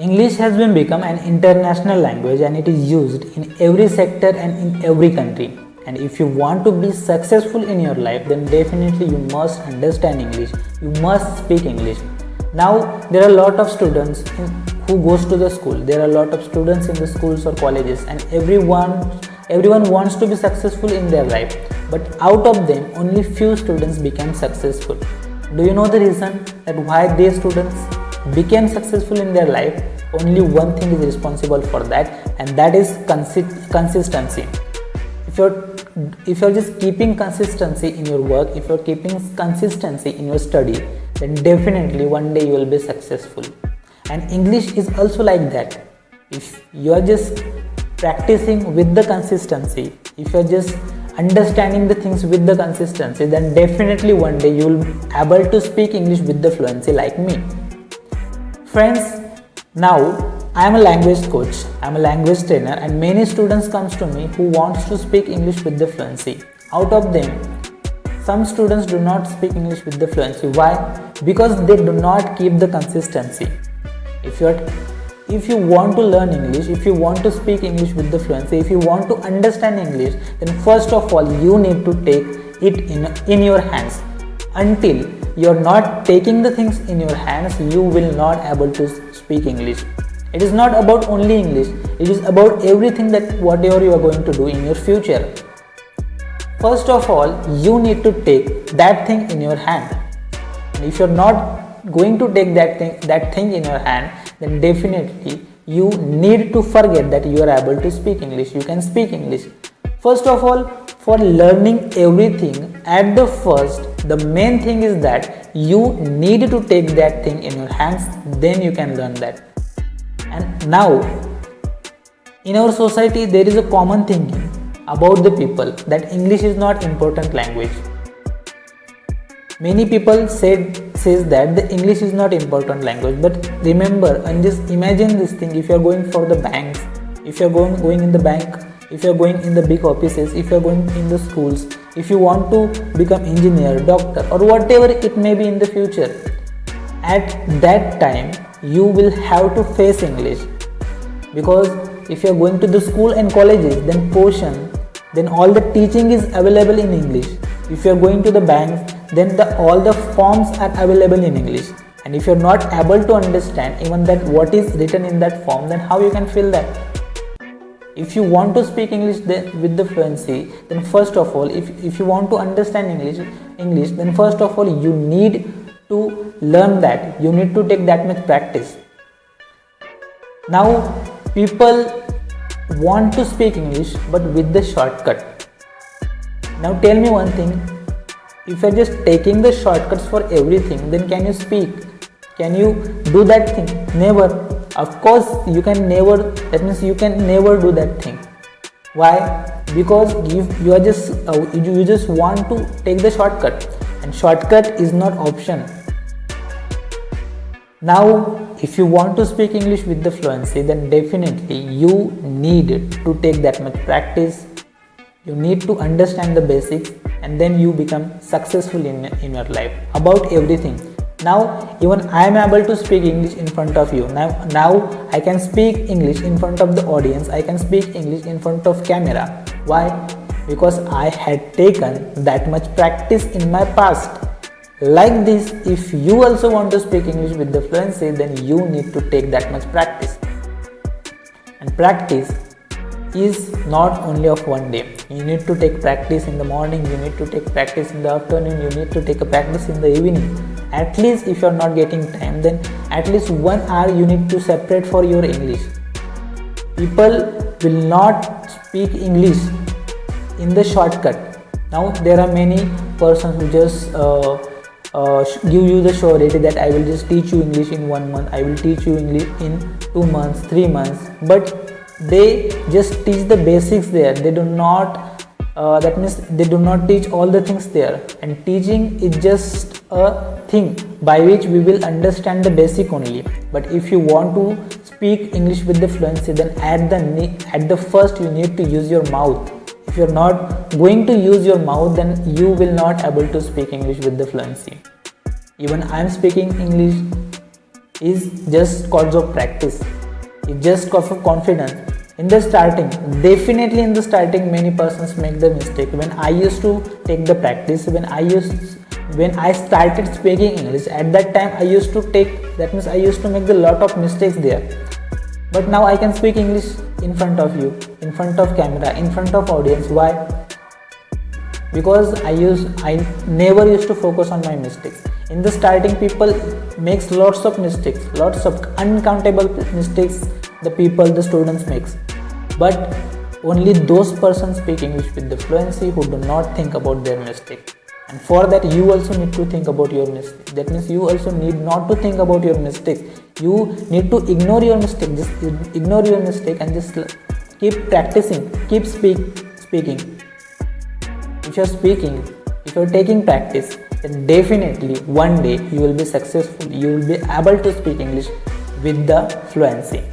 English has been become an international language and it is used in every sector and in every country. And if you want to be successful in your life, then definitely you must understand English. You must speak English. Now there are a lot of students who goes to the school. There are a lot of students in the schools or colleges, and everyone wants to be successful in their life. But out of them, only few students become successful. Do you know the reason that why these students became successful in their life? Only one thing is responsible for that, and that is consistency. If you're just keeping consistency in your work, if you're keeping consistency in your study, then definitely one day you will be successful. And English is also like that. If you are just practicing with the consistency, if you're just understanding the things with the consistency, then definitely one day you will be able to speak English with the fluency like me. Friends, now I am a language coach, I am a language trainer, and many students comes to me who wants to speak English with the fluency. Out of them, some students do not speak English with the fluency. Why? Because they do not keep the consistency. If you want to learn English, if you want to speak English with the fluency, if you want to understand English, then first of all you need to take it in your hands. Until you are not taking the things in your hands, you will not able to speak English. It is not about only English, it is about everything that whatever you are going to do in your future. First of all, you need to take that thing in your hand. And if you are not going to take that thing in your hand, then definitely you need to forget that you are able to speak English. You can speak English. First of all, for learning everything, at the first, the main thing is that you need to take that thing in your hands, then you can learn that. And now, in our society, there is a common thinking about the people that English is not important language. Many people says that the English is not important language, but remember and just imagine this thing. If you are going for the banks, if you are going in the bank, if you are going in the big offices, if you are going in the schools, if you want to become engineer, doctor, or whatever it may be in the future, at that time you will have to face English. Because if you are going to the school and colleges, then all the teaching is available in English. If you are going to the banks, then all the forms are available in English. And if you are not able to understand even that what is written in that form, then how you can fill that? If you want to speak English with the fluency, then first of all, if you want to understand English, then first of all you need to learn that. You need to take that much practice. Now people want to speak English but with the shortcut. Now tell me one thing, if you are just taking the shortcuts for everything, then can you speak? Can you do that thing? Never. Of course you can never, that means you can never do that thing. Why? Because you just want to take the shortcut, and shortcut is not option. Now if you want to speak English with the fluency, then definitely you need to take that much practice. You need to understand the basics, and then you become successful in your life about everything. Now even I am able to speak English in front of you. Now I can speak English in front of the audience. I can speak English in front of camera. Why? Because I had taken that much practice in my past. Like this, if you also want to speak English with the fluency, then you need to take that much practice. And practice is not only of one day. You need to take practice in the morning, you need to take practice in the afternoon, you need to take a practice in the evening. At least if you are not getting time, then at least 1 hour you need to separate for your English. People will not speak English in the shortcut. Now there are many persons who just give you the surety that I will just teach you English in 1 month, I will teach you English in 2 months, 3 months, but they just teach the basics there. They do not that means they do not teach all the things there, and teaching is just a thing by which we will understand the basic only. But if you want to speak English with the fluency, then at the first you need to use your mouth. If you are not going to use your mouth, then you will not able to speak English with the fluency. Even I am speaking English is just cause of practice. It's just cause of confidence. In the starting, definitely in the starting, many persons make the mistake. When I used to take the practice, when I started speaking English, at that time I used to make a lot of mistakes there. But now I can speak English in front of you, in front of camera, in front of audience. Why? Because I never used to focus on my mistakes. In the starting, people makes lots of mistakes, lots of uncountable mistakes the students makes. But only those persons speak English with the fluency who do not think about their mistake. And for that, you also need to think about your mistake. That means you also need not to think about your mistakes. You need to ignore your mistake. Just ignore your mistake and just keep practicing. Keep speaking. If you're taking practice, then definitely one day you will be successful. You will be able to speak English with the fluency.